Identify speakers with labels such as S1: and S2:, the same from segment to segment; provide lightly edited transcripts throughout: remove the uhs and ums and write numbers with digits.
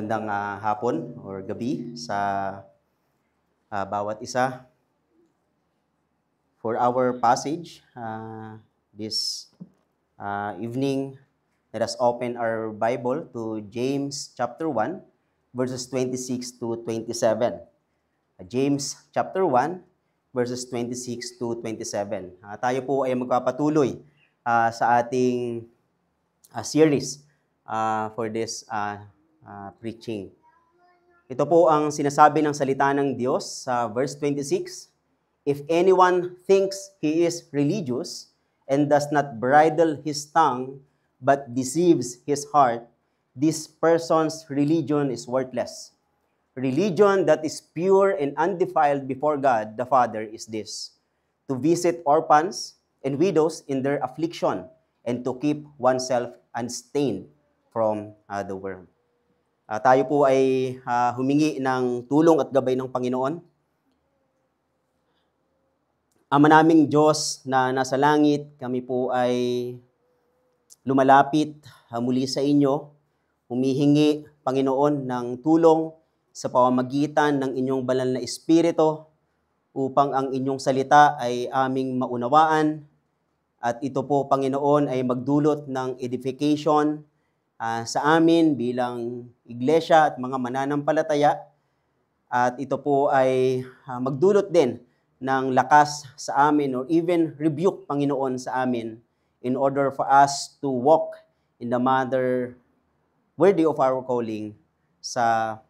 S1: Magandang hapon or gabi sa bawat isa. For our passage this evening, let us open our Bible to James chapter 1, verses 26 to 27. James chapter 1, verses 26 to 27. Tayo po ay magpapatuloy sa ating series for this preaching. Ito po ang sinasabi ng salita ng Diyos sa verse 26. If anyone thinks he is religious and does not bridle his tongue but deceives his heart, this person's religion is worthless. Religion that is pure and undefiled before God the Father is this: to visit orphans and widows in their affliction and to keep oneself unstained from the world. Tayo po ay humingi ng tulong at gabay ng Panginoon. Ama naming Diyos na nasa langit, kami po ay lumalapit muli sa inyo, humihingi, Panginoon, ng tulong sa pamamagitan ng inyong banal na Espiritu upang ang inyong salita ay aming maunawaan at ito po, Panginoon, ay magdulot ng edification sa amin bilang iglesia at mga mananampalataya, at ito po ay magdulot din ng lakas sa amin or even rebuke, Panginoon, sa amin in order for us to walk in the manner worthy of our calling sa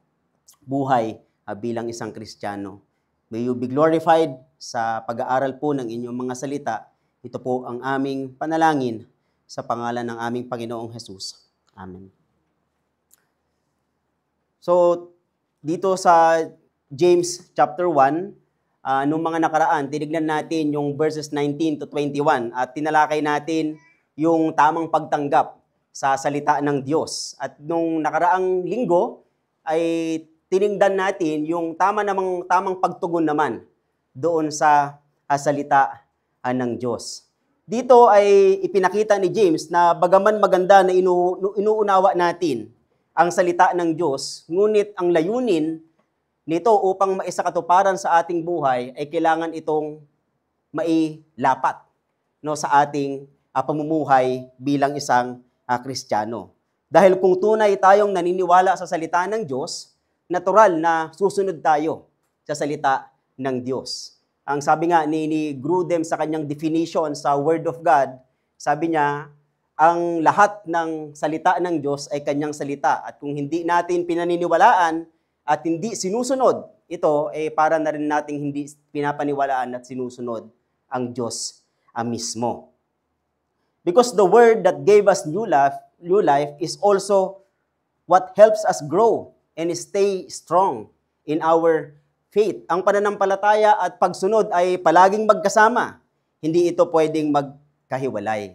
S1: buhay bilang isang Kristiyano. May you be glorified sa pag-aaral po ng inyong mga salita. Ito po ang aming panalangin sa pangalan ng aming Panginoong Jesus. Amen. So, dito sa James chapter 1, nung mga nakaraan, tinignan natin yung verses 19 to 21 at tinalakay natin yung tamang pagtanggap sa salita ng Diyos. At nung nakaraang linggo, ay tinignan natin yung tamang pagtugon naman doon sa salita ng Diyos. Dito ay ipinakita ni James na bagaman maganda na inuunawa natin ang salita ng Diyos, ngunit ang layunin nito upang maisakatuparan sa ating buhay ay kailangan itong mailapat sa ating pamumuhay bilang isang Kristiyano. Dahil kung tunay tayong naniniwala sa salita ng Diyos, natural na susunod tayo sa salita ng Diyos. Ang sabi nga ni Grudem sa kanyang definition sa Word of God, sabi niya, ang lahat ng salita ng Diyos ay kanyang salita. At kung hindi natin pinaniniwalaan at hindi sinusunod, ito ay para na rin nating hindi pinapaniwalaan at sinusunod ang Diyos mismo. Because the Word that gave us new life is also what helps us grow and stay strong in our faith. Ang pananampalataya at pagsunod ay palaging magkasama. Hindi ito pwedeng magkahiwalay.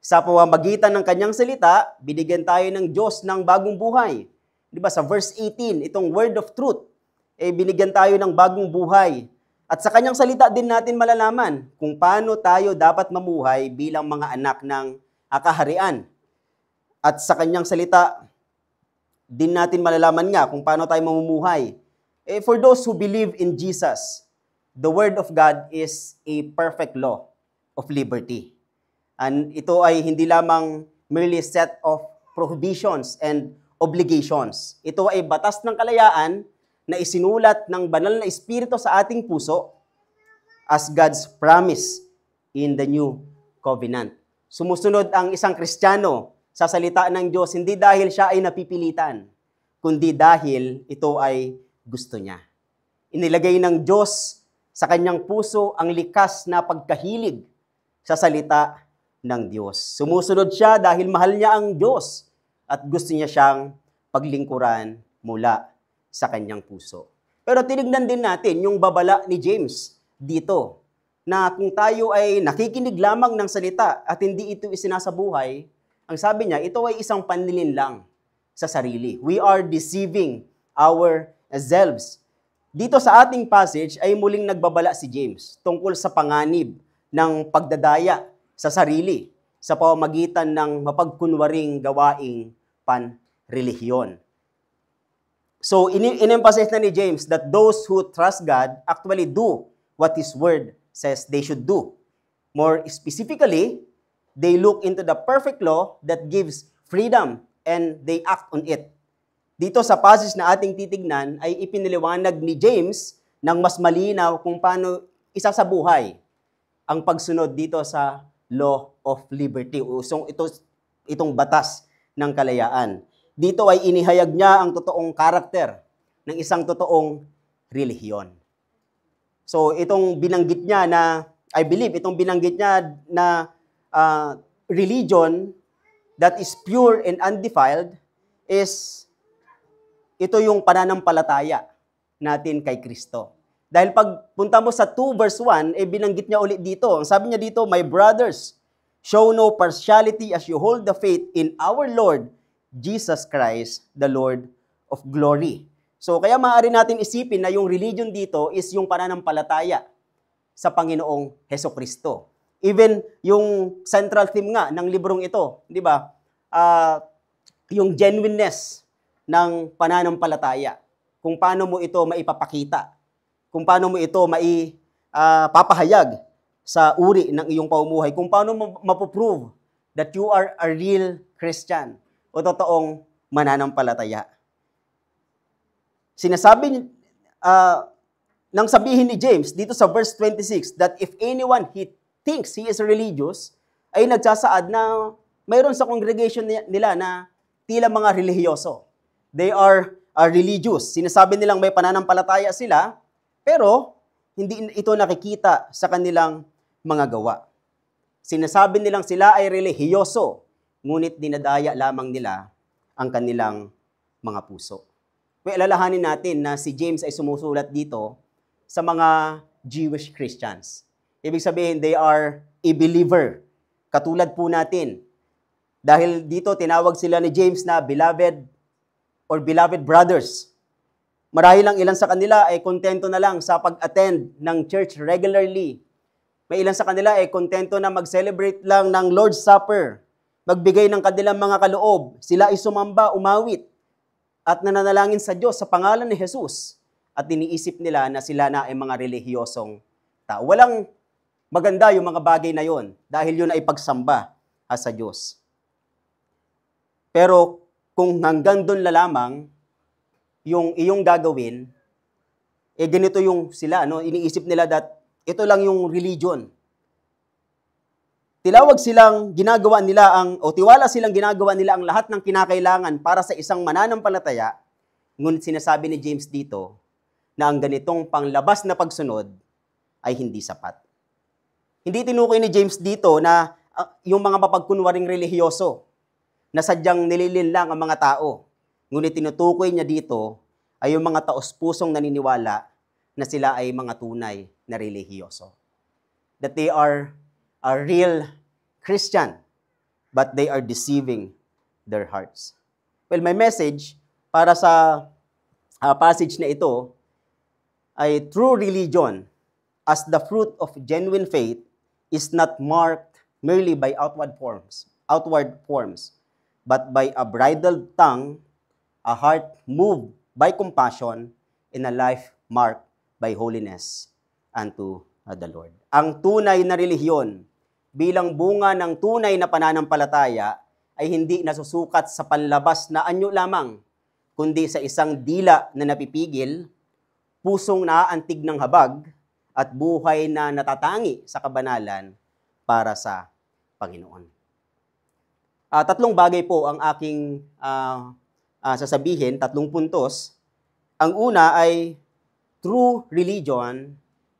S1: Sa pamamagitan ng kanyang salita, binigyan tayo ng Diyos ng bagong buhay. Di ba sa verse 18, itong word of truth, binigyan tayo ng bagong buhay. At sa kanyang salita din natin malalaman kung paano tayo dapat mamuhay bilang mga anak ng kaharian. At sa kanyang salita din natin malalaman nga kung paano tayo mamumuhay. For those who believe in Jesus, the Word of God is a perfect law of liberty. And ito ay hindi lamang merely set of prohibitions and obligations. Ito ay batas ng kalayaan na isinulat ng banal na Espiritu sa ating puso as God's promise in the new covenant. Sumusunod ang isang Kristiyano sa salita ng Diyos hindi dahil siya ay napipilitan, kundi dahil ito ay gusto niya. Inilagay ng Diyos sa kanyang puso ang likas na pagkahilig sa salita ng Diyos. Sumusunod siya dahil mahal niya ang Diyos at gusto niya siyang paglingkuran mula sa kanyang puso. Pero tinignan din natin yung babala ni James dito, na kung tayo ay nakikinig lamang ng salita at hindi ito isinasabuhay, ang sabi niya, ito ay isang panlilin lang sa sarili. We are deceiving ourselves. Dito sa ating passage ay muling nagbabala si James tungkol sa panganib ng pagdadaya sa sarili sa pamamagitan ng mapagkunwaring gawaing panrelihiyon. So, in-emphasize na ni James that those who trust God actually do what His Word says they should do. More specifically, they look into the perfect law that gives freedom and they act on it. Dito sa passage na ating titignan ay ipiniliwanag ni James ng mas malinaw kung paano isasabuhay ang pagsunod dito sa law of liberty o itong batas ng kalayaan. Dito ay inihayag niya ang totoong karakter ng isang totoong relihiyon. So itong binanggit niya na, I believe, itong binanggit niya na religion that is pure and undefiled is ito yung pananampalataya natin kay Kristo. Dahil pag punta mo sa 2 verse 1, binanggit niya ulit dito. Ang sabi niya dito, "My brothers, show no partiality as you hold the faith in our Lord Jesus Christ, the Lord of glory." So kaya maaari natin isipin na yung religion dito is yung pananampalataya sa Panginoong Hesukristo. Even yung central theme nga ng librong ito, di ba? Yung genuineness ng pananampalataya. Kung paano mo ito maipapakita. Kung paano mo ito maipapahayag sa uri ng iyong pamumuhay. Kung paano mo mapoprove that you are a real Christian o totoong mananampalataya. Sinasabi nang sabihin ni James dito sa verse 26 that if anyone he thinks he is religious, ay nagsasaad na mayroon sa congregation nila na tila mga relihiyoso. They are religious. Sinasabi nilang may pananampalataya sila, pero hindi ito nakikita sa kanilang mga gawa. Sinasabi nilang sila ay relihiyoso, ngunit dinadaya lamang nila ang kanilang mga puso. Well, alalahanin natin na si James ay sumusulat dito sa mga Jewish Christians. Ibig sabihin, they are a believer. Katulad po natin. Dahil dito, tinawag sila ni James na beloved or beloved brothers. Marahil lang ilan sa kanila ay kontento na lang sa pag-attend ng church regularly. May ilan sa kanila ay kontento na mag-celebrate lang ng Lord's Supper, magbigay ng kanilang mga kaloob. Sila ay sumamba, umawit, at nananalangin sa Diyos sa pangalan ni Jesus. At iniisip nila na sila na ay mga relihiyosong tao. Walang maganda yung mga bagay na yon dahil yun ay pagsamba sa Diyos. Pero kung hanggang doon la lamang yung iyong gagawin, ganito yung sila, no? Iniisip nila that ito lang yung religion. Tiwala silang ginagawa nila ang lahat ng kinakailangan para sa isang mananampalataya, ngunit sinasabi ni James dito na ang ganitong panglabas na pagsunod ay hindi sapat. Hindi tinukoy ni James dito na yung mga mapagkunwaring relihiyoso na sadyang nililin lang ang mga tao. Ngunit tinutukoy niya dito ay yung mga taos-pusong naniniwala na sila ay mga tunay na relihiyoso. That they are a real Christian, but they are deceiving their hearts. Well, my message para sa passage na ito ay true religion as the fruit of genuine faith is not marked merely by outward forms, but by a bridled tongue, a heart moved by compassion, and a life marked by holiness unto the Lord. Ang tunay na relihiyon bilang bunga ng tunay na pananampalataya ay hindi nasusukat sa panlabas na anyo lamang, kundi sa isang dila na napipigil, pusong naaantig ng habag, at buhay na natatangi sa kabanalan para sa Panginoon. Tatlong bagay po ang aking sasabihin, tatlong puntos. Ang una ay true religion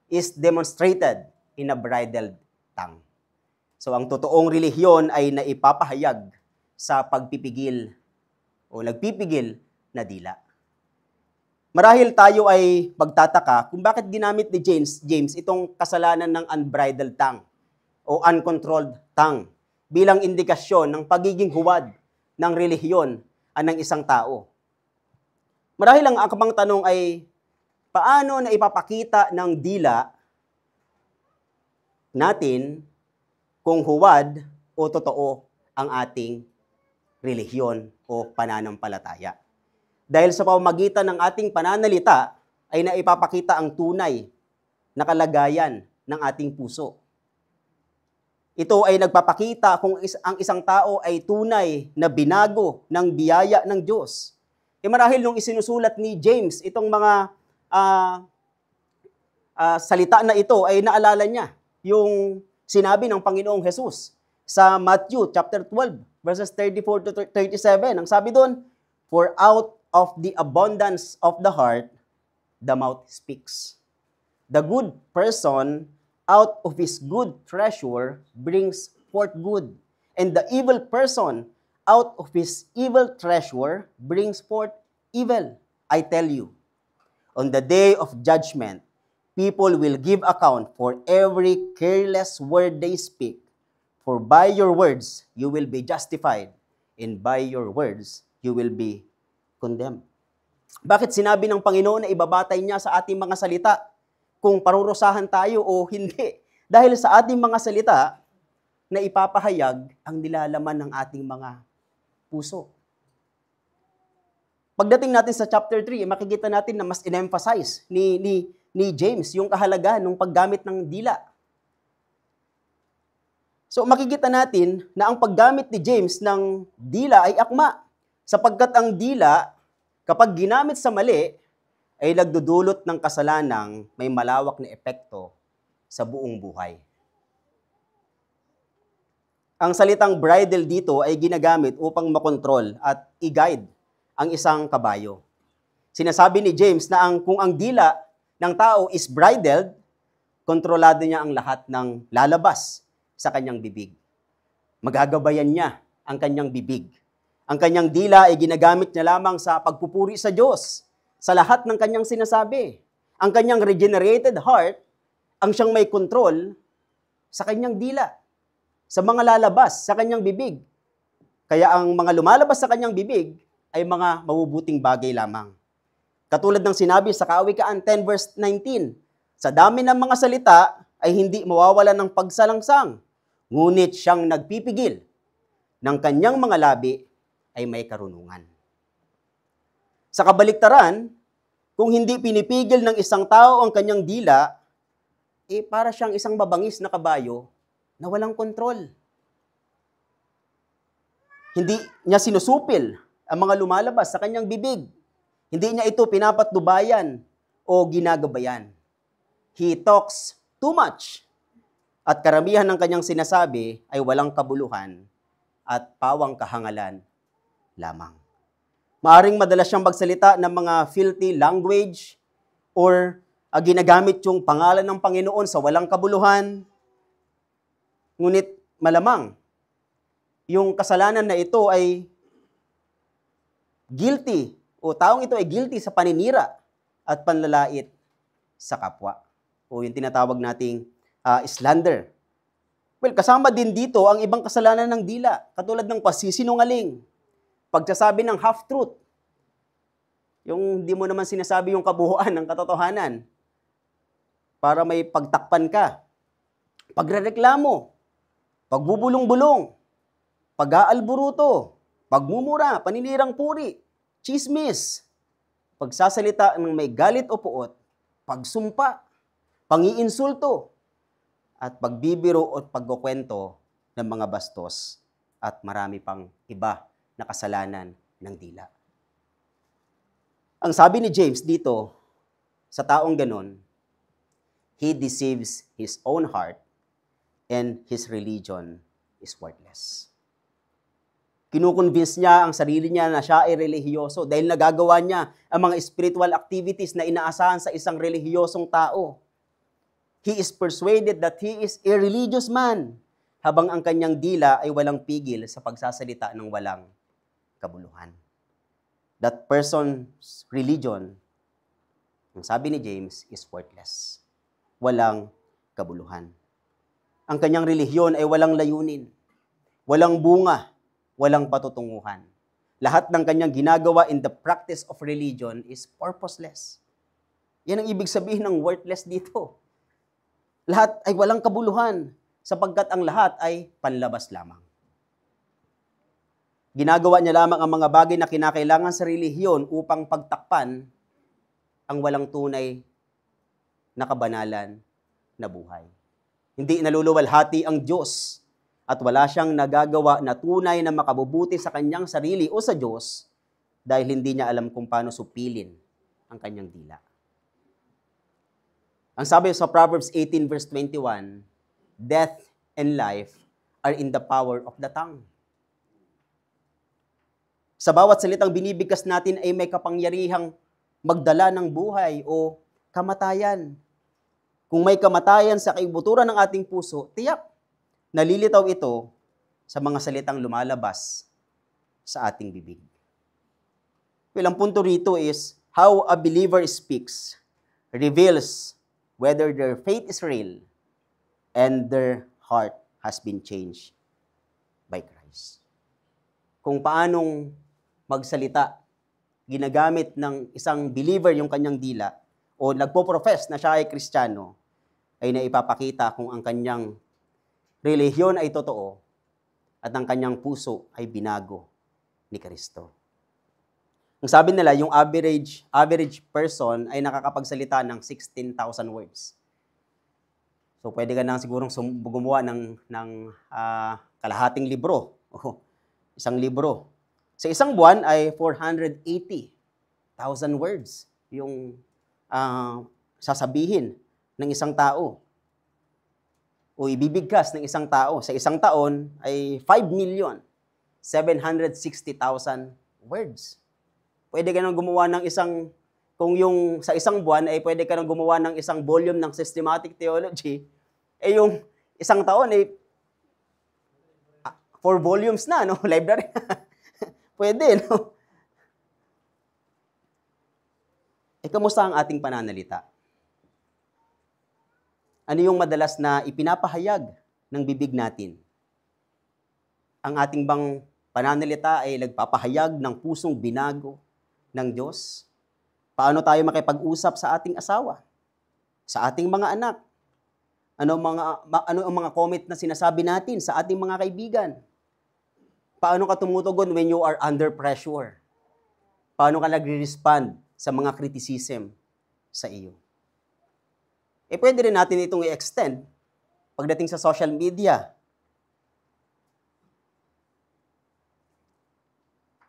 S1: is demonstrated in a bridled tongue. So ang totoong relihiyon ay naipapahayag sa pagpipigil o nagpipigil na dila. Marahil tayo ay magtataka kung bakit ginamit ni James itong kasalanan ng unbridled tongue o uncontrolled tongue bilang indikasyon ng pagiging huwad ng relihiyon ng isang tao. Marahil ang akabang tanong ay, paano na ipapakita ng dila natin kung huwad o totoo ang ating relihiyon o pananampalataya? Dahil sa pamamagitan ng ating pananalita ay naipapakita ang tunay na kalagayan ng ating puso. Ito ay nagpapakita kung ang isang tao ay tunay na binago ng biyaya ng Diyos. Marahil nung isinusulat ni James itong mga salita na ito ay naalala niya yung sinabi ng Panginoong Jesus sa Matthew chapter 12 verses 34 to 37. Ang sabi doon, "For out of the abundance of the heart, the mouth speaks. The good person out of his good treasure brings forth good, and the evil person out of his evil treasure brings forth evil. I tell you, on the day of judgment, people will give account for every careless word they speak. For by your words you will be justified, and by your words you will be condemned." Bakit sinabi ng Panginoon na ibabatay niya sa ating mga salita kung parurusahan tayo o hindi? Dahil sa ating mga salita na ipapahayag ang nilalaman ng ating mga puso. Pagdating natin sa chapter 3, makikita natin na mas in-emphasize ni James yung kahalagahan ng paggamit ng dila. So makikita natin na ang paggamit ni James ng dila ay akma, sapagkat ang dila, kapag ginamit sa mali, ay nagdudulot ng kasalanang may malawak na epekto sa buong buhay. Ang salitang bridle dito ay ginagamit upang makontrol at i-guide ang isang kabayo. Sinasabi ni James na kung ang dila ng tao is bridled, kontrolado niya ang lahat ng lalabas sa kanyang bibig. Magagabayan niya ang kanyang bibig. Ang kanyang dila ay ginagamit niya lamang sa pagpupuri sa Diyos, sa lahat ng kanyang sinasabi. Ang kanyang regenerated heart, ang siyang may control sa kanyang dila, sa mga lalabas sa kanyang bibig. Kaya ang mga lumalabas sa kanyang bibig ay mga mabubuting bagay lamang. Katulad ng sinabi sa Kawikaan 10 verse 19, "Sa dami ng mga salita ay hindi mawawalan ng pagsalangsang, ngunit siyang nagpipigil ng kanyang mga labi ay may karunungan." Sa kabaliktaran, kung hindi pinipigil ng isang tao ang kanyang dila, para siyang isang mabangis na kabayo na walang kontrol. Hindi niya sinusupil ang mga lumalabas sa kanyang bibig. Hindi niya ito pinapatnubayan o ginagabayan. He talks too much. At karamihan ng kanyang sinasabi ay walang kabuluhan at pawang kahangalan lamang. Maaring madalas siyang magsalita ng mga filthy language or ginagamit yung pangalan ng Panginoon sa walang kabuluhan. Ngunit malamang, yung kasalanan na ito ay guilty o taong ito ay guilty sa paninira at panlalait sa kapwa o yung tinatawag nating slander. Well, kasama din dito ang ibang kasalanan ng dila, katulad ng pasisinungaling, pagsasabi ng half-truth, yung hindi mo naman sinasabi yung kabuuan ng katotohanan para may pagtakpan ka, pagrereklamo, pagbubulong-bulong, pag-aalburuto, pagmumura, paninirang puri, chismis, pagsasalita ng may galit o puot, pagsumpa, pangiinsulto, at pagbibiro o pagkukwento ng mga bastos at marami pang iba na kasalanan ng dila. Ang sabi ni James dito, sa taong ganon, he deceives his own heart and his religion is worthless. Kinukonvince niya ang sarili niya na siya ay relihiyoso dahil nagagawa niya ang mga spiritual activities na inaasahan sa isang relihiyosong tao. He is persuaded that he is a religious man, habang ang kanyang dila ay walang pigil sa pagsasalita ng walang kabuluhan. That person's religion, ang sabi ni James, is worthless. Walang kabuluhan. Ang kanyang relihiyon ay walang layunin, walang bunga, walang patutunguhan. Lahat ng kanyang ginagawa in the practice of religion is purposeless. Yan ang ibig sabihin ng worthless dito. Lahat ay walang kabuluhan sapagkat ang lahat ay panlabas lamang. Ginagawa niya lamang ang mga bagay na kinakailangan sa relihiyon upang pagtakpan ang walang tunay na kabanalan na buhay. Hindi naluluwalhati ang Diyos at wala siyang nagagawa na tunay na makabubuti sa kanyang sarili o sa Diyos dahil hindi niya alam kung paano supilin ang kanyang dila. Ang sabi sa Proverbs 18 verse 21, death and life are in the power of the tongue. Sa bawat salitang binibigkas natin ay may kapangyarihang magdala ng buhay o kamatayan. Kung may kamatayan sa kaibuturan ng ating puso, tiyak, nalilitaw ito sa mga salitang lumalabas sa ating bibig. Well, ang punto rito is how a believer speaks reveals whether their faith is real and their heart has been changed by Christ. Kung paanong magsalita, ginagamit ng isang believer yung kanyang dila o nagpo-profess na siya ay Kristiyano, ay naipapakita kung ang kanyang relihiyon ay totoo at ang kanyang puso ay binago ni Kristo. Ang sabi nila, yung average person ay nakakapagsalita ng 16,000 words. So pwede ka nang sigurong gumawa ng kalahating libro o isang libro. Sa isang buwan ay 480,000 words yung sasabihin ng isang tao o ibibigkas ng isang tao. Sa isang taon ay 5,760,000 words. Pwede ka nang gumawa ng kung yung sa isang buwan ay pwede ka nang gumawa ng isang volume ng systematic theology, yung isang taon ay 4 volumes na, no? Library. Pwede, no? Kamusta ang ating pananalita? Ano yung madalas na ipinapahayag ng bibig natin? Ang ating bang pananalita ay nagpapahayag ng pusong binago ng Diyos? Paano tayo makipag-usap sa ating asawa? Sa ating mga anak? Ano ang mga comment na sinasabi natin sa ating mga kaibigan? Paano ka tumutugon when you are under pressure? Paano ka nagre-respond sa mga criticism sa iyo? Pwede rin natin itong i-extend pagdating sa social media.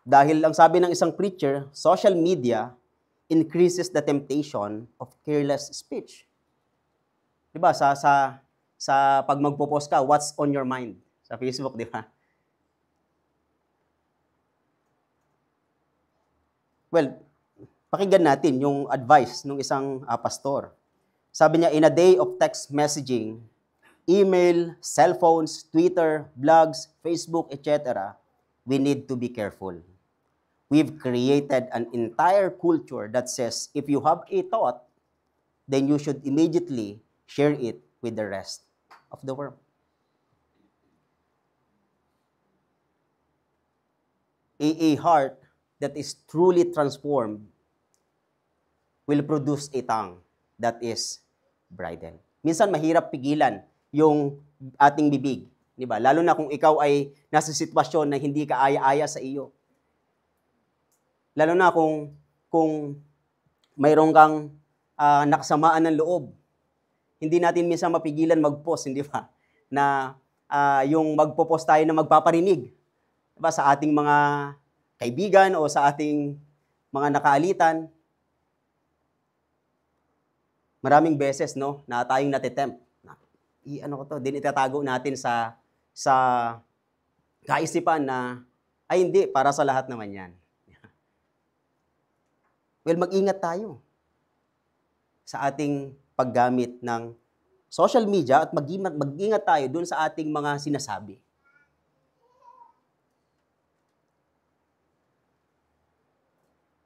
S1: Dahil ang sabi ng isang preacher, social media increases the temptation of careless speech. Diba? Sa pag magpo-post ka, what's on your mind? Sa Facebook, di ba? Well, pakinggan natin yung advice ng isang pastor. Sabi niya, in a day of text messaging, email, cellphones, Twitter, blogs, Facebook, etc., we need to be careful. We've created an entire culture that says if you have a thought, then you should immediately share it with the rest of the world. A heart that is truly transformed will produce a tongue that is bridled. Minsan mahirap pigilan yung ating bibig, di ba? Lalo na kung ikaw ay nasa sitwasyon na hindi ka aya-aya sa iyo. Lalo na kung mayroon kang nakasamaan ng loob. Hindi natin minsan mapigilan mag-post, hindi ba? Na yung magpo-post tayo na magpaparinig, di ba, sa ating mga kaibigan o sa ating mga nakaalitan. Maraming beses, no, na tayong natitempt. Din itatago natin sa kaisipan na, ay hindi, para sa lahat naman yan. Well, mag-ingat tayo sa ating paggamit ng social media at mag-ingat tayo dun sa ating mga sinasabi.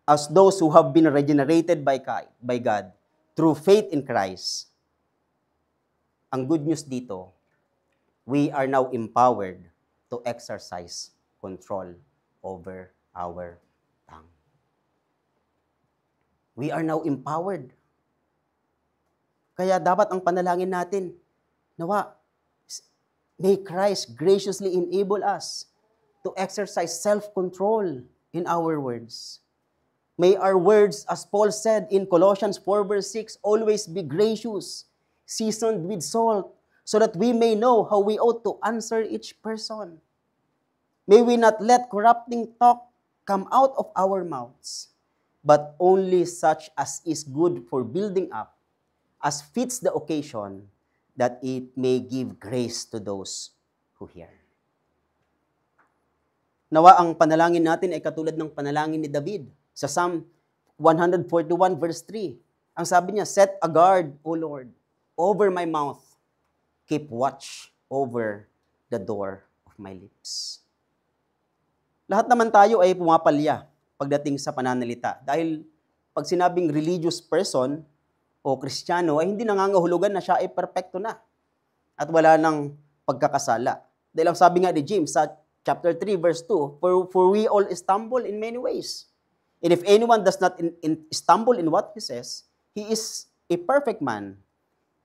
S1: As those who have been regenerated by God through faith in Christ, ang good news dito, we are now empowered to exercise control over our tongue. We are now empowered. Kaya dapat ang panalangin natin, nawa, may Christ graciously enable us to exercise self-control in our words. May our words, as Paul said in Colossians 4 verse 6, always be gracious, seasoned with salt, so that we may know how we ought to answer each person. May we not let corrupting talk come out of our mouths, but only such as is good for building up, as fits the occasion, that it may give grace to those who hear. Nawa ang panalangin natin ay katulad ng panalangin ni David sa Psalm 141 verse 3. Ang sabi niya, set a guard, O Lord, over my mouth. Keep watch over the door of my lips. Lahat naman tayo ay pumapalya pagdating sa pananalita. Dahil pag sinabing religious person o Kristiyano, ay hindi nangangahulugan na siya ay perfecto na at wala nang pagkakasala. Dahil ang sabi nga ni James sa chapter 3 verse 2, for we all stumble in many ways. And if anyone does not stumble in what he says, he is a perfect man,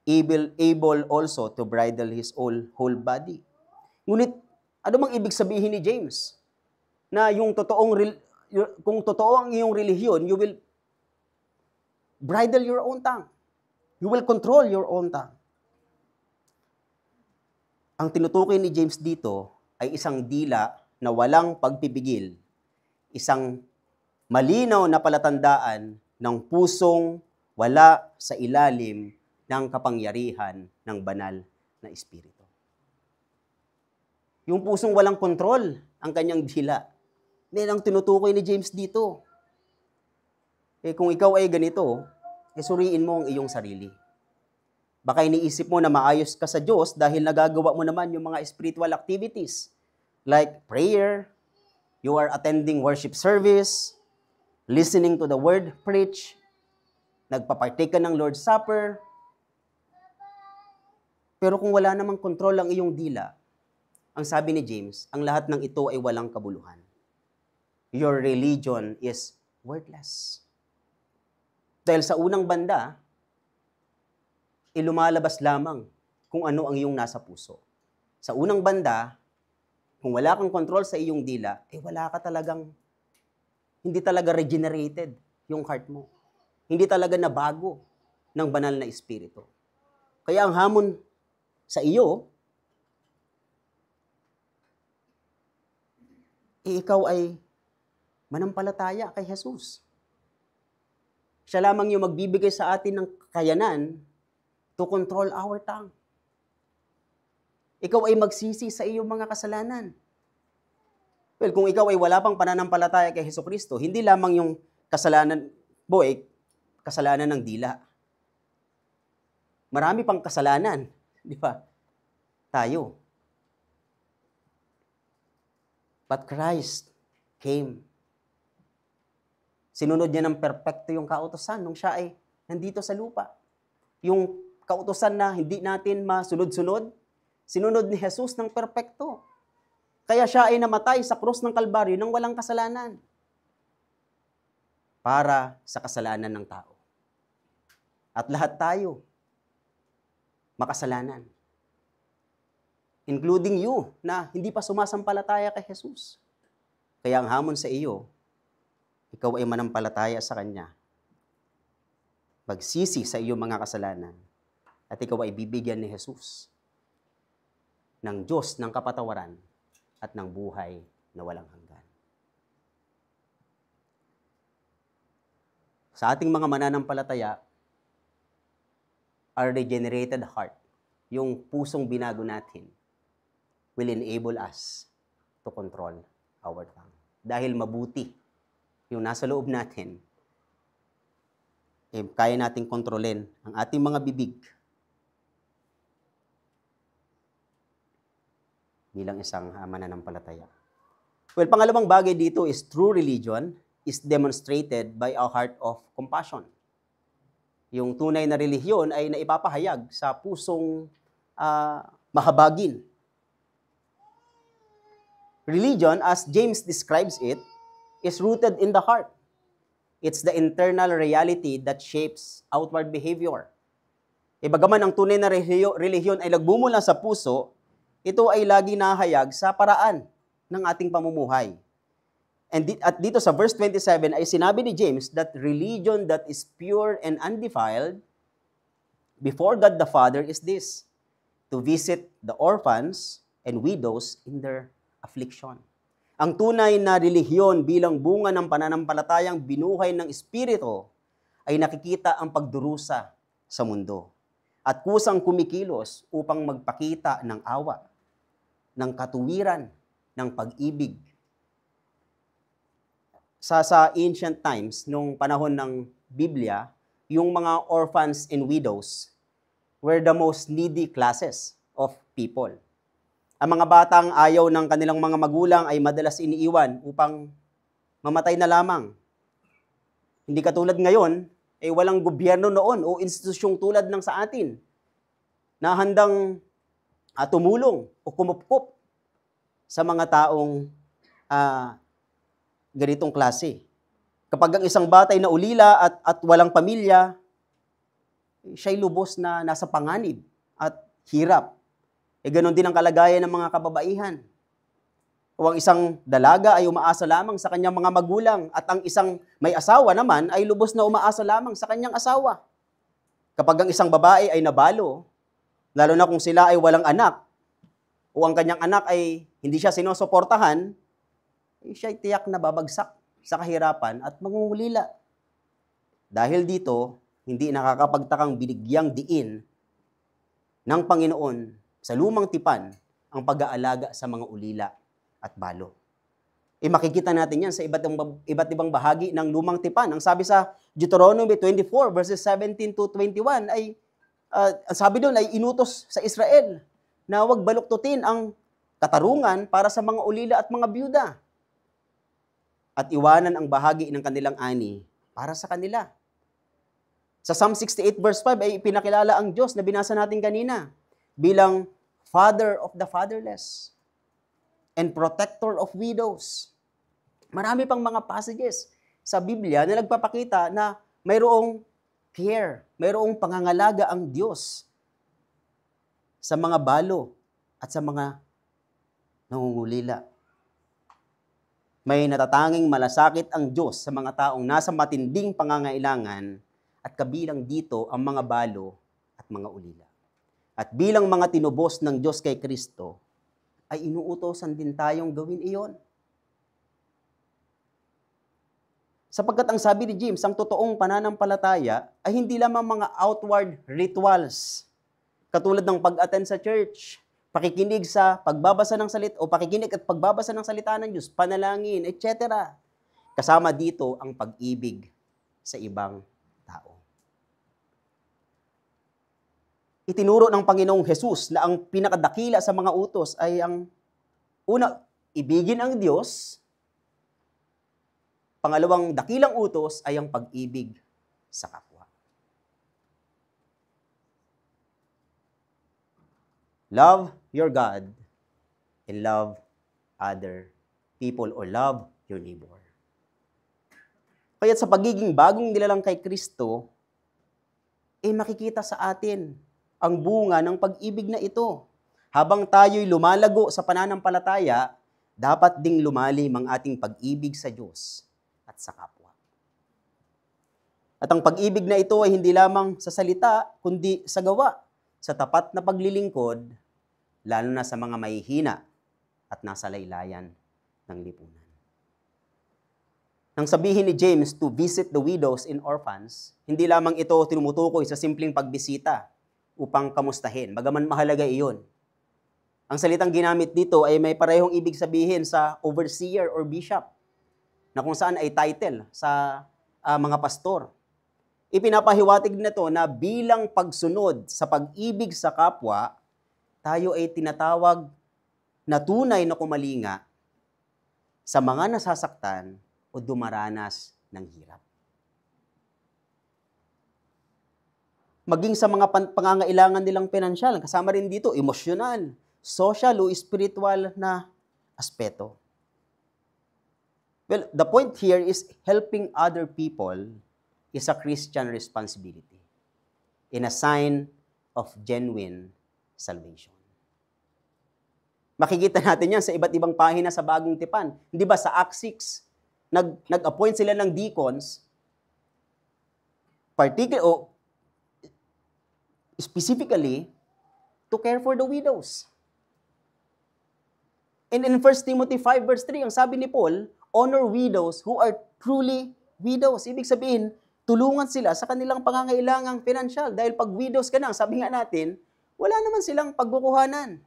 S1: able also to bridle his whole body. Ngunit, ano bang ibig sabihin ni James? Na kung totoo ang iyong relihiyon, you will bridle your own tongue. You will control your own tongue. Ang tinutukoy ni James dito ay isang dila na walang pagpipigil, isang malinaw na palatandaan ng pusong wala sa ilalim ng kapangyarihan ng banal na Espiritu. Yung pusong walang kontrol ang kanyang dila. Yan ang tinutukoy ni James dito. Kung ikaw ay ganito, suriin mo ang iyong sarili. Baka iniisip mo na maayos ka sa Diyos dahil nagagawa mo naman yung mga spiritual activities like prayer, you are attending worship service, listening to the word preach, nagpapartake ka ng Lord's Supper. Pero kung wala namang kontrol ang iyong dila, ang sabi ni James, ang lahat ng ito ay walang kabuluhan. Your religion is worthless. Dahil sa unang banda, lumalabas lamang kung ano ang iyong nasa puso. Sa unang banda, kung wala kang control sa iyong dila, hindi talaga regenerated yung heart mo. Hindi talaga nabago ng banal na Espiritu. Kaya ang hamon sa iyo, ikaw ay manampalataya kay Jesus. Siya lamang yung magbibigay sa atin ng kakayanan to control our tongue. Ikaw ay magsisi sa iyong mga kasalanan. Well, kung ikaw ay wala pang pananampalataya kay Jesucristo, hindi lamang yung kasalanan mo kasalanan ng dila. Marami pang kasalanan, di ba? Tayo. But Christ came. Sinunod niya ng perpekto yung kautusan nung siya ay nandito sa lupa. Yung kautusan na hindi natin masunod-sunod, sinunod ni Jesus ng perpekto. Kaya siya ay namatay sa krus ng Kalbaryo nang walang kasalanan. Para sa kasalanan ng tao. At lahat tayo makasalanan. Including you na hindi pa sumasampalataya kay Jesus. Kaya ang hamon sa iyo, ikaw ay manampalataya sa Kanya. Magsisi sa iyong mga kasalanan. At ikaw ay bibigyan ni Jesus ng Diyos ng kapatawaran at ng buhay na walang hanggan. Sa ating mga mananampalataya, our regenerated heart, yung pusong binago natin, will enable us to control our tongue. Dahil mabuti yung nasa loob natin, kaya nating kontrolin ang ating mga bibig bilang isang mananampalataya. Well, pangalawang bagay dito is true religion is demonstrated by a heart of compassion. Yung tunay na relihiyon ay naipapahayag sa pusong mahabagin. Religion, as James describes it, is rooted in the heart. It's the internal reality that shapes outward behavior. Bagaman ang tunay na relihiyon ay nagbumula sa puso, ito ay lagi nahayag sa paraan ng ating pamumuhay. At dito sa verse 27 ay sinabi ni James that religion that is pure and undefiled before God the Father is this, to visit the orphans and widows in their affliction. Ang tunay na relihiyon bilang bunga ng pananampalatayang binuhay ng Espiritu ay nakikita ang pagdurusa sa mundo at kusang kumikilos upang magpakita ng awa, ng katuwiran, ng pag-ibig. Sa ancient times, nung panahon ng Biblia, yung mga orphans and widows were the most needy classes of people. Ang mga batang ayaw ng kanilang mga magulang ay madalas iniiwan upang mamatay na lamang. Hindi katulad ngayon, walang gobyerno noon o institusyong tulad ng sa atin na handang tumulong o kumupkup sa mga taong ganitong klase. Kapag ang isang batay na ulila at walang pamilya, siya'y lubos na nasa panganib at hirap. Ganon din ang kalagayan ng mga kababaihan. O ang isang dalaga ay umaasa lamang sa kanyang mga magulang at ang isang may asawa naman ay lubos na umaasa lamang sa kanyang asawa. Kapag ang isang babae ay nabalo, lalo na kung sila ay walang anak, o ang kanyang anak ay hindi siya sinusuportahan, siya'y tiyak na babagsak sa kahirapan at mangungulila. Dahil dito, hindi nakakapagtakang binigyang diin ng Panginoon sa lumang tipan ang pag-aalaga sa mga ulila at balo. Makikita natin yan sa iba't ibang bahagi ng lumang tipan. Ang sabi sa Deuteronomy 24 verses 17 to 21 ay, ang sabi doon ay inutos sa Israel na huwag baluktutin ang katarungan para sa mga ulila at mga byuda at iwanan ang bahagi ng kanilang ani para sa kanila. Sa Psalm 68 verse 5 ay ipinakilala ang Diyos na binasa natin kanina bilang Father of the fatherless and protector of widows. Marami pang mga passages sa Biblia na nagpapakita na mayroong care, mayroong pangangalaga ang Diyos sa mga balo at sa mga nangungulila. May natatanging malasakit ang Diyos sa mga taong nasa matinding pangangailangan at kabilang dito ang mga balo at mga ulila. At bilang mga tinubos ng Diyos kay Kristo, ay inuutosan din tayong gawin iyon. Sapagkat ang sabi ni James, ang totoong pananampalataya ay hindi lamang mga outward rituals, katulad ng pag-attend sa church, pakikinig sa pagbabasa ng salita o pakikinig at pagbabasa ng salita ng Diyos, panalangin, etc. Kasama dito ang pag-ibig sa ibang tao. Itinuro ng Panginoong Hesus na ang pinakadakila sa mga utos ay ang una, ibigin ang Diyos. Pangalawang dakilang utos ay ang pag-ibig sa kapwa. Love your God and love other people or love your neighbor. Kaya sa pagiging bagong nilalang kay Kristo, makikita sa atin ang bunga ng pag-ibig na ito. Habang tayo'y lumalago sa pananampalataya, dapat ding lumalim ang ating pag-ibig sa Diyos at sa kapwa. At ang pag-ibig na ito ay hindi lamang sa salita, kundi sa gawa, sa tapat na paglilingkod, lalo na sa mga mahihina at nasa laylayan ng lipunan. Nang sabihin ni James to visit the widows and orphans, hindi lamang ito tinumutukoy sa simpleng pagbisita upang kamustahin, bagaman mahalaga iyon. Ang salitang ginamit dito ay may parehong ibig sabihin sa overseer or bishop, na kung saan ay title sa mga pastor. Ipinapahiwatig na ito na bilang pagsunod sa pag-ibig sa kapwa, tayo ay tinatawag na tunay na kumalinga sa mga nasasaktan o dumaranas ng hirap. Maging sa mga pangangailangan nilang pinansyal, kasama rin dito emosyonal, social o spiritual na aspeto. Well, the point here is helping other people is a Christian responsibility and a sign of genuine salvation. Makikita natin yan sa iba't ibang pahina sa Bagong Tipan. Hindi ba sa Acts 6, nag-appoint sila ng deacons, specifically, to care for the widows. And in 1 Timothy 5 verse 3, ang sabi ni Paul, honor widows who are truly widows. Ibig sabihin, tulungan sila sa kanilang pangangailangang pinansyal. Dahil pag widows ka na, sabi nga natin, wala naman silang pagkukuhanan.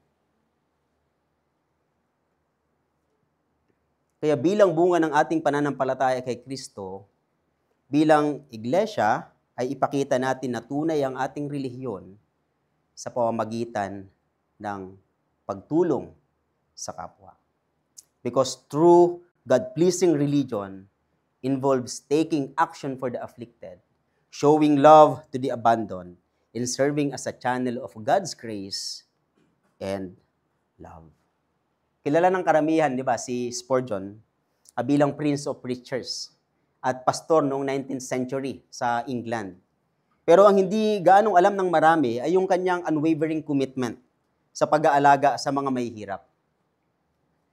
S1: Kaya bilang bunga ng ating pananampalataya kay Kristo, bilang iglesia, ay ipakita natin na tunay ang ating relihiyon sa pamamagitan ng pagtulong sa kapwa. Because true God-pleasing religion involves taking action for the afflicted, showing love to the abandoned, and serving as a channel of God's grace and love. Kilala ng karamihan, di ba, si Spurgeon, bilang Prince of Preachers at pastor noong 19th century sa England. Pero ang hindi gaanong alam ng marami ay yung kanyang unwavering commitment sa pag-aalaga sa mga mahihirap,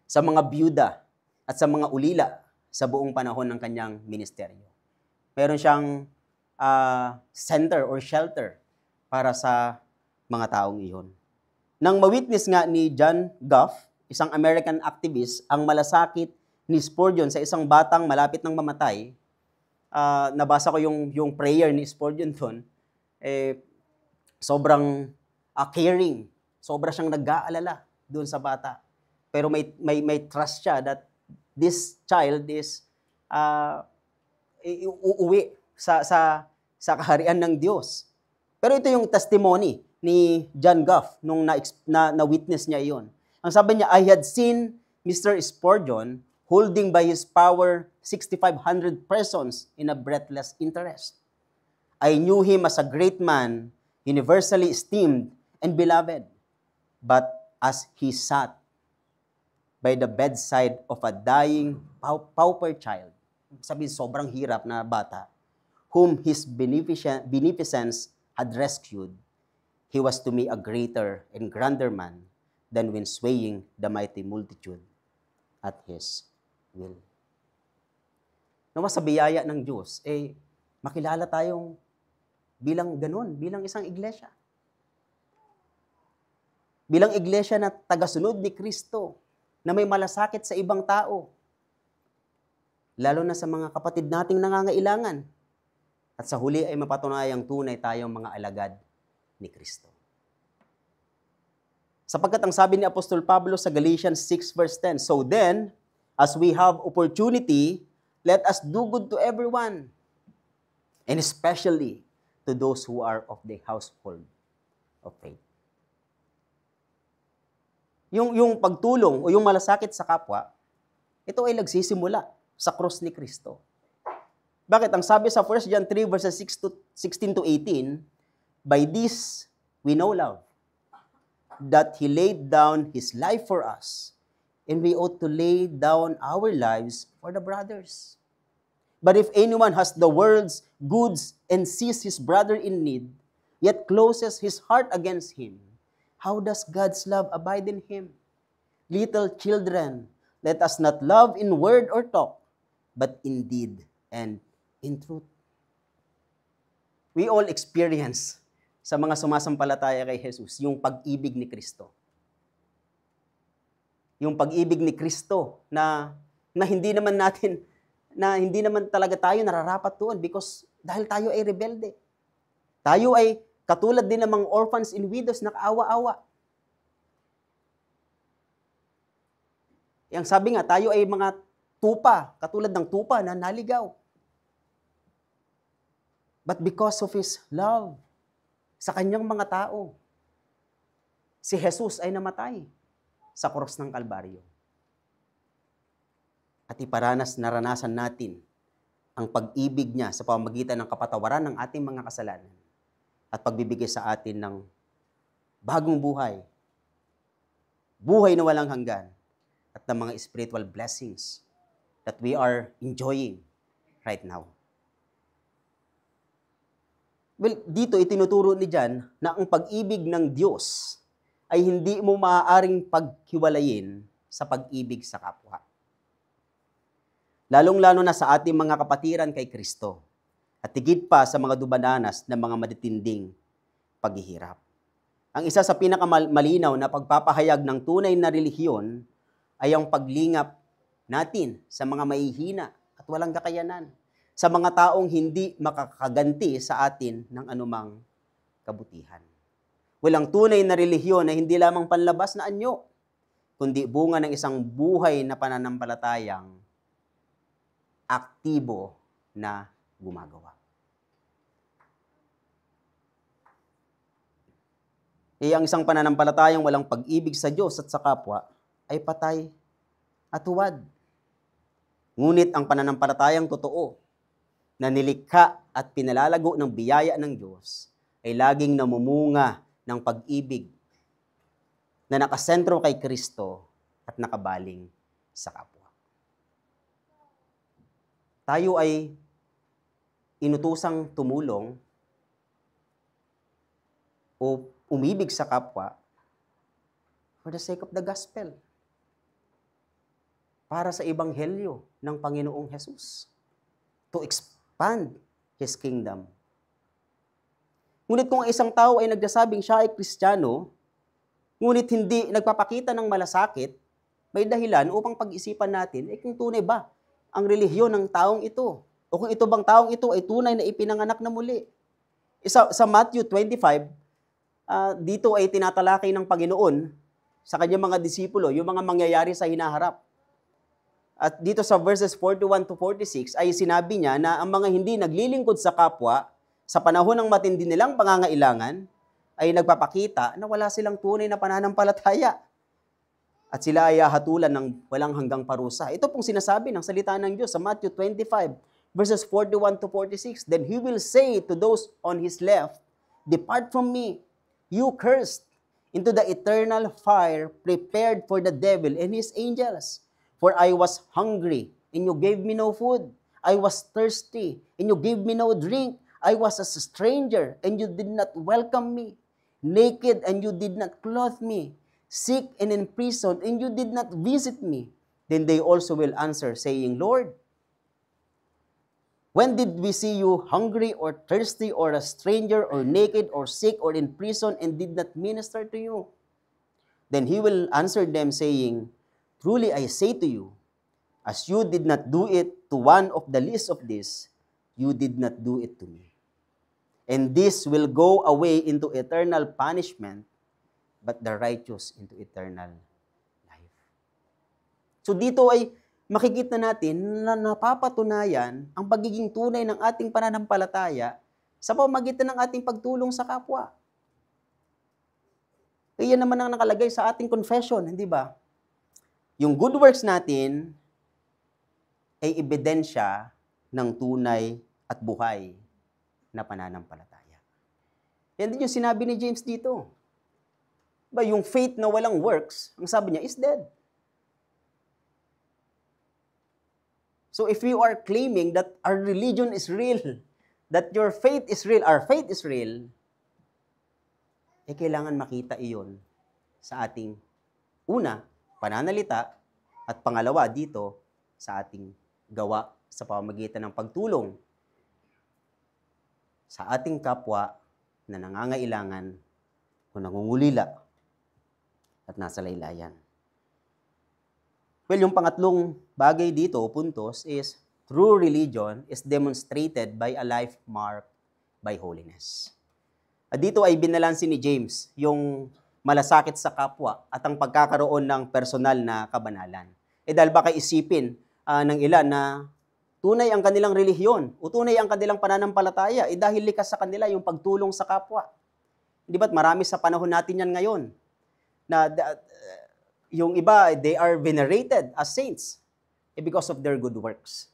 S1: sa mga byuda at sa mga ulila sa buong panahon ng kanyang ministeryo. Meron siyang center or shelter para sa mga taong iyon. Nang mawitness nga ni John Goff, isang American activist, ang malasakit ni Spurgeon sa isang batang malapit ng mamatay, nabasa ko yung prayer ni Spurgeon doon, sobrang caring, sobra siyang nag-aalala doon sa bata. Pero may trust siya that this child is uuwi sa kaharian ng Diyos. Pero ito yung testimony ni John Goff nung na-witness niya iyon. Ang sabi niya, I had seen Mr. Spurgeon holding by his power 6,500 persons in a breathless interest. I knew him as a great man, universally esteemed and beloved. But as he sat by the bedside of a dying pauper child, sabi sobrang hirap na bata, whom his beneficence had rescued, he was to me a greater and grander man than when swaying the mighty multitude at his will. Nawa sa biyaya ng Diyos, makilala tayong bilang ganun, bilang isang iglesia. Bilang iglesia na tagasunod ni Kristo, na may malasakit sa ibang tao, lalo na sa mga kapatid nating nangangailangan, at sa huli ay mapatunayang tunay tayong mga alagad ni Kristo. Sapagkat ang sabi ni Apostol Pablo sa Galatians 6 verse 10, so then, as we have opportunity, let us do good to everyone, and especially to those who are of the household of faith. Yung pagtulong o yung malasakit sa kapwa, ito ay nagsisimula sa cross ni Kristo. Bakit? Ang sabi sa 1 John 3 verses 16 to 18, by this we know love, that He laid down His life for us, and we ought to lay down our lives for the brothers. But if anyone has the world's goods and sees his brother in need, yet closes his heart against him, how does God's love abide in him? Little children, let us not love in word or talk, but in deed and in truth. We all experience sa mga sumasampalataya kay Jesus yung pag-ibig ni Kristo. Yung pag-ibig ni Kristo na hindi naman talaga tayo nararapat doon because dahil tayo ay rebelde. Tayo ay katulad din ng mga orphans and widows na kaawa-awa. Yang sabi nga, tayo ay mga tupa, katulad ng tupa na naligaw. But because of His love sa kanyang mga tao, si Jesus ay namatay sa krus ng Kalbaryo. At naranasan natin ang pag-ibig niya sa pamamagitan ng kapatawaran ng ating mga kasalanan at pagbibigay sa atin ng bagong buhay, buhay na walang hanggan, at ng mga spiritual blessings that we are enjoying right now. Well, dito itinuturo ni John na ang pag-ibig ng Diyos ay hindi mo maaaring paghiwalayin sa pag-ibig sa kapwa. Lalong-lalo na sa ating mga kapatiran kay Kristo at higit pa sa mga dumadanas ng mga matitinding paghihirap. Ang isa sa pinakamalinaw na pagpapahayag ng tunay na relihiyon ay ang paglingap natin sa mga mahihina at walang kakayanan, sa mga taong hindi makakaganti sa atin ng anumang kabutihan. Walang tunay na relihiyon na hindi lamang panlabas na anyo, kundi bunga ng isang buhay na pananampalatayang aktibo na gumagawa. Ang isang pananampalatayang walang pag-ibig sa Diyos at sa kapwa ay patay at huwad. Ngunit ang pananampalatayang totoo na nilikha at pinalalago ng biyaya ng Diyos ay laging namumunga ng pag-ibig na nakasentro kay Kristo at nakabaling sa kapwa. Tayo ay inutusang tumulong o umibig sa kapwa for the sake of the gospel, para sa ebanghelyo ng Panginoong Hesus, to expand His kingdom. Ngunit kung isang tao ay nagsasabing siya ay Kristiyano, ngunit hindi nagpapakita ng malasakit, may dahilan upang pag-isipan natin, kung tunay ba ang relihiyon ng taong ito? O kung ito bang taong ito ay tunay na ipinanganak na muli? Sa Matthew 25, dito ay tinatalakay ng Panginoon sa kanyang mga disipulo yung mga mangyayari sa hinaharap. At dito sa verses 41 to 46 ay sinabi niya na ang mga hindi naglilingkod sa kapwa sa panahon ng matindi nilang pangangailangan ay nagpapakita na wala silang tunay na pananampalataya. At sila ay hatulan ng walang hanggang parusa. Ito pong sinasabi ng salita ng Diyos sa Matthew 25, verses 41 to 46. Then he will say to those on his left, "Depart from me, you cursed, into the eternal fire prepared for the devil and his angels. For I was hungry, and you gave me no food. I was thirsty, and you gave me no drink. I was a stranger, and you did not welcome me. Naked, and you did not clothe me. Sick and in prison, and you did not visit me." Then they also will answer, saying, "Lord, when did we see you hungry or thirsty or a stranger or naked or sick or in prison and did not minister to you?" Then he will answer them, saying, "Truly I say to you, as you did not do it to one of the least of these, you did not do it to me. And this will go away into eternal punishment, but the righteous into eternal life." So dito ay makikita natin na napapatunayan ang pagiging tunay ng ating pananampalataya sa pamamagitan ng ating pagtulong sa kapwa. Iyan naman ang nakalagay sa ating confession, hindi ba? Yung good works natin ay ebidensya ng tunay at buhay na pananampalataya. Yan din yung sinabi ni James dito. Yung faith na walang works, ang sabi niya, is dead. So if you are claiming that our religion is real, that your faith is real, our faith is real, kailangan makita iyon sa ating una, pananalita, at pangalawa dito sa ating gawa sa pamamagitan ng pagtulong sa ating kapwa na nangangailangan o nangungulila at nasa laylayan. Well, yung pangatlong bagay dito, puntos, is true religion is demonstrated by a life marked by holiness. At dito ay binalansin ni James yung malasakit sa kapwa at ang pagkakaroon ng personal na kabanalan. Dahil baka isipin ng ilan na tunay ang kanilang relihiyon o tunay ang kanilang pananampalataya, dahil likas sa kanila yung pagtulong sa kapwa. Di ba't marami sa panahon natin yan ngayon? Na yung iba, they are venerated as saints because of their good works.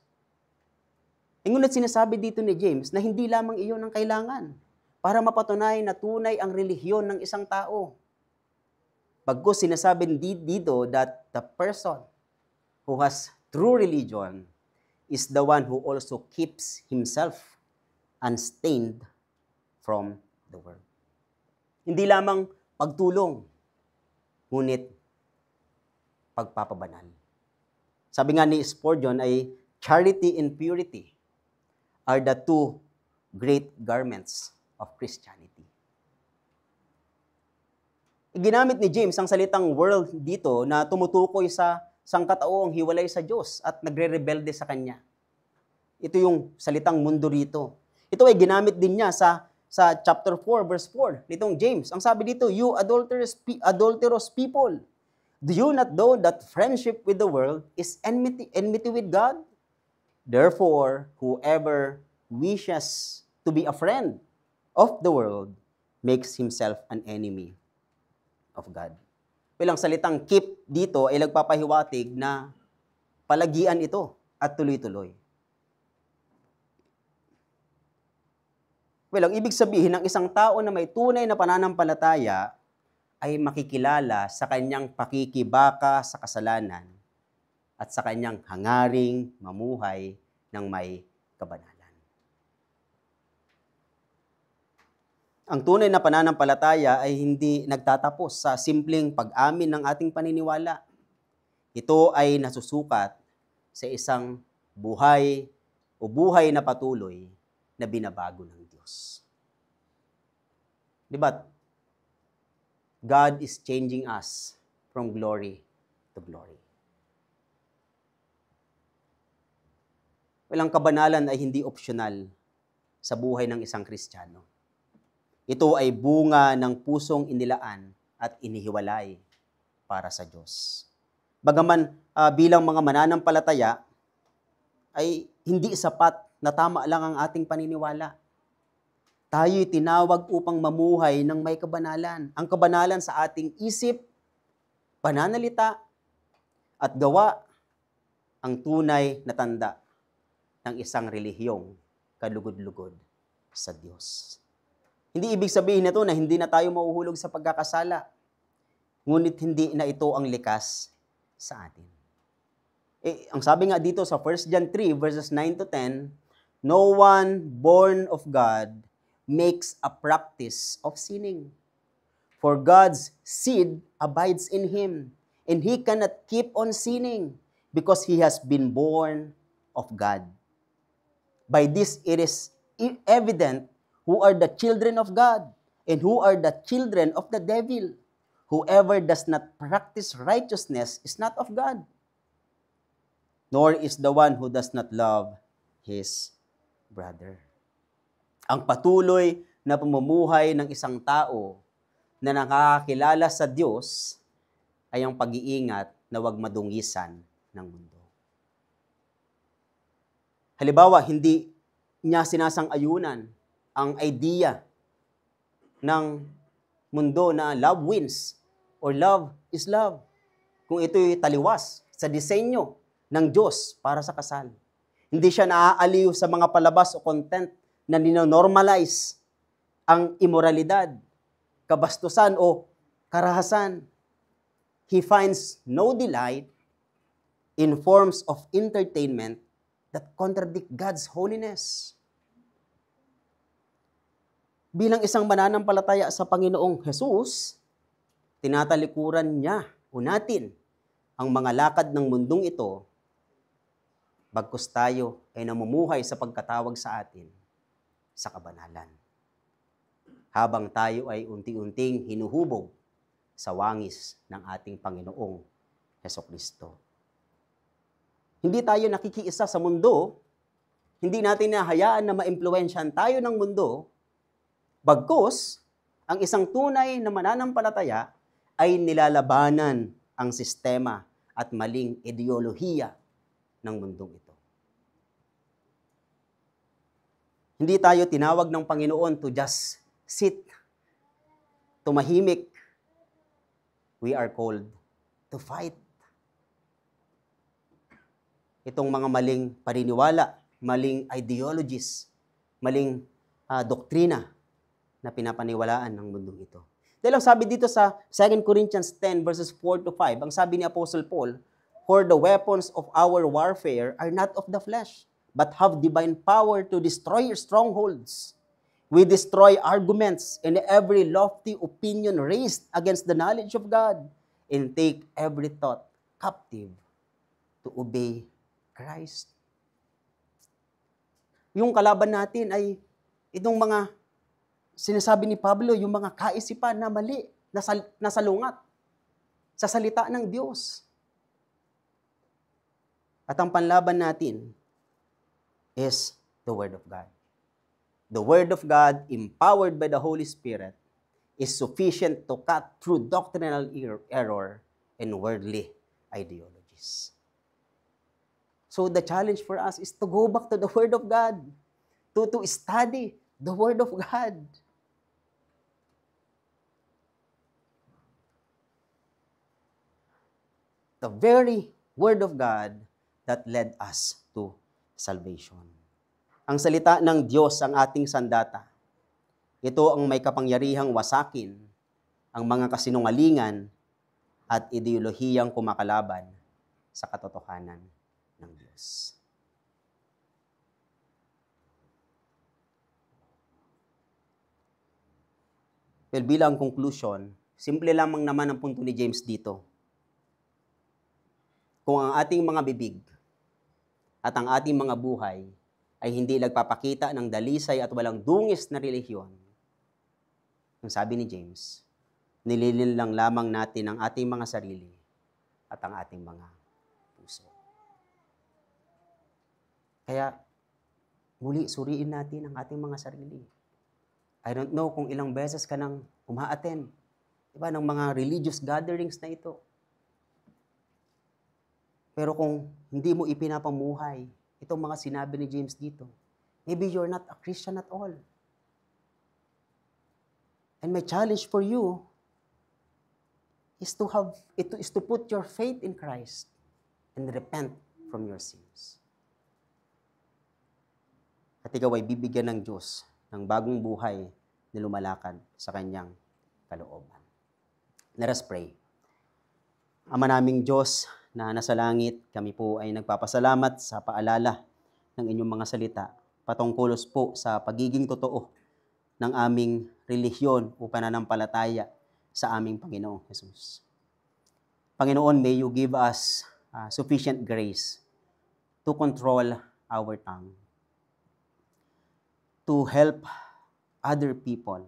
S1: Ngunit sinasabi dito ni James na hindi lamang iyon ang kailangan para mapatunay na tunay ang relihiyon ng isang tao. Pagkos sinasabi dito that the person who has true religion is the one who also keeps himself unstained from the world. Hindi lamang pagtulong ngunit pagpapabanal. Sabi nga ni Spurgeon ay, charity and purity are the two great garments of Christianity. Ginamit ni James ang salitang world dito na tumutukoy sa sangkataoang hiwalay sa Diyos at nagre-rebelde sa Kanya. Ito yung salitang mundo rito. Ito ay ginamit din niya sa chapter 4, verse 4, nitong James. Ang sabi dito, you adulterous people, do you not know that friendship with the world is enmity with God? Therefore, whoever wishes to be a friend of the world makes himself an enemy of God. Well, ang salitang keep dito ay nagpapahiwatig na palagian ito at tuloy-tuloy. Well, ang ibig sabihin ng isang tao na may tunay na pananampalataya ay makikilala sa kanyang pakikibaka sa kasalanan at sa kanyang hangaring mamuhay ng may kabanalan. Ang tunay na pananampalataya ay hindi nagtatapos sa simpleng pag-amin ng ating paniniwala. Ito ay nasusukat sa isang buhay o buhay na patuloy na binabago ng Diyos. Diba? God is changing us from glory to glory. Walang kabanalan ay hindi opsyonal sa buhay ng isang Kristiyano. Ito ay bunga ng pusong inilaan at inihiwalay para sa Diyos. Bagaman bilang mga mananampalataya, ay hindi sapat na tama lang ang ating paniniwala. Tayo'y tinawag upang mamuhay ng may kabanalan. Ang kabanalan sa ating isip, pananalita, at gawa ang tunay na tanda ng isang relihiyong kalugod-lugod sa Diyos. Hindi ibig sabihin nito na hindi na tayo mahuhulog sa pagkakasala, ngunit hindi na ito ang likas sa atin. Ang sabi nga dito sa 1 John 3 verses 9 to 10, no one born of God makes a practice of sinning. For God's seed abides in him, and he cannot keep on sinning because he has been born of God. By this it is evident who are the children of God and who are the children of the devil. Whoever does not practice righteousness is not of God, nor is the one who does not love his brother. Ang patuloy na pamumuhay ng isang tao na nakakakilala sa Diyos ay ang pag-iingat na huwag madungisan ng mundo. Halimbawa, hindi niya sinasang-ayunan ang idea ng mundo na love wins or love is love. Kung ito'y taliwas sa disenyo ng Diyos para sa kasal. Hindi siya naaaliw sa mga palabas o content na ninonormalize ang immoralidad, kabastusan o karahasan. He finds no delight in forms of entertainment that contradict God's holiness. Bilang isang mananampalataya sa Panginoong Jesus, tinatalikuran niya o natin ang mga lakad ng mundong ito, bagkus tayo ay namumuhay sa pagkatawag sa atin sa kabanalan. Habang tayo ay unti-unting hinuhubog sa wangis ng ating Panginoong Hesukristo. Hindi tayo nakikiisa sa mundo, hindi natin nahayaan na maimpluwensyahan tayo ng mundo, bagkus, ang isang tunay na mananampalataya ay nilalabanan ang sistema at maling ideolohiya ng mundong ito. Hindi tayo tinawag ng Panginoon to just sit, tumahimik. We are called to fight. Itong mga maling paniniwala, maling ideologies, maling doktrina na pinapaniwalaan ng mundong ito. Dahil ang sabi dito sa 2 Corinthians 10 verses 4 to 5, ang sabi ni Apostle Paul, for the weapons of our warfare are not of the flesh, but have divine power to destroy strongholds. We destroy arguments and every lofty opinion raised against the knowledge of God, and take every thought captive to obey Christ. Yung kalaban natin ay itong mga sinasabi ni Pablo, yung mga kaisipan na mali, nasalungat sa salita ng Diyos. At ang panlaban natin is the Word of God. The Word of God, empowered by the Holy Spirit, is sufficient to cut through doctrinal error and worldly ideologies. So the challenge for us is to go back to the Word of God, to study the Word of God. The very Word of God that led us to salvation. Ang salita ng Diyos ang ating sandata. Ito ang may kapangyarihang wasakin ang mga kasinungalingan at ideolohiyang kumakalaban sa katotohanan ng Diyos. Well, bilang conclusion, simple lamang naman ang punto ni James dito. Kung ang ating mga bibig at ang ating mga buhay ay hindi nagpapakita ng dalisay at walang dungis na relihiyon, ang sabi ni James, nililin lang lamang natin ang ating mga sarili at ang ating mga puso. Kaya, muli, suriin natin ang ating mga sarili. I don't know kung ilang beses ka nang uma-attend, diba, ng mga religious gatherings na ito. Pero kung hindi mo ipinapamuhay itong mga sinabi ni James dito, maybe you're not a Christian at all. And my challenge for you is to put your faith in Christ and repent from your sins. At ikaw ay bibigyan ng Diyos ng bagong buhay na lumalakad sa kanyang kalooban. Let us pray. Ama naming Diyos na nasa langit, kami po ay nagpapasalamat sa paalala ng inyong mga salita patungkulos po sa pagiging totoo ng aming relihiyon o pananampalataya sa aming Panginoong Jesus. Panginoon, may you give us sufficient grace to control our tongue, to help other people,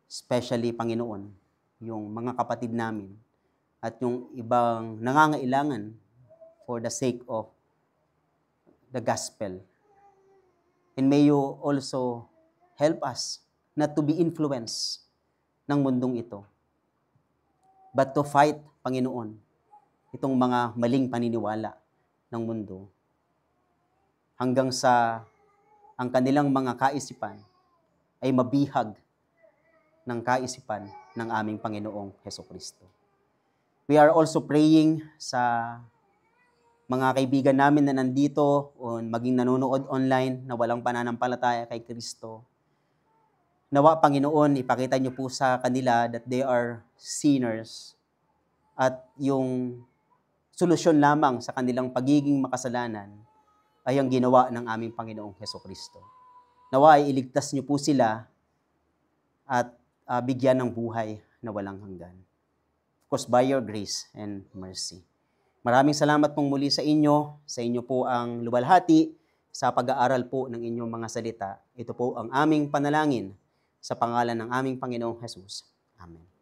S1: especially, Panginoon, yung mga kapatid namin at yung ibang nangangailangan for the sake of the gospel. And may you also help us not to be influenced ng mundong ito, but to fight, Panginoon, itong mga maling paniniwala ng mundo hanggang sa ang kanilang mga kaisipan ay mabihag ng kaisipan ng aming Panginoong Hesukristo. We are also praying sa mga kaibigan namin na nandito o maging nanonood online na walang pananampalataya kay Kristo. Nawa, Panginoon, ipakita niyo po sa kanila that they are sinners at yung solusyon lamang sa kanilang pagiging makasalanan ay ang ginawa ng aming Panginoong Hesukristo. Nawa, iligtas niyo po sila at bigyan ng buhay na walang hanggan. Of course, by your grace and mercy. Maraming salamat pong muli sa inyo po ang luwalhati sa pag-aaral po ng inyong mga salita. Ito po ang aming panalangin sa pangalan ng aming Panginoong Jesus. Amen.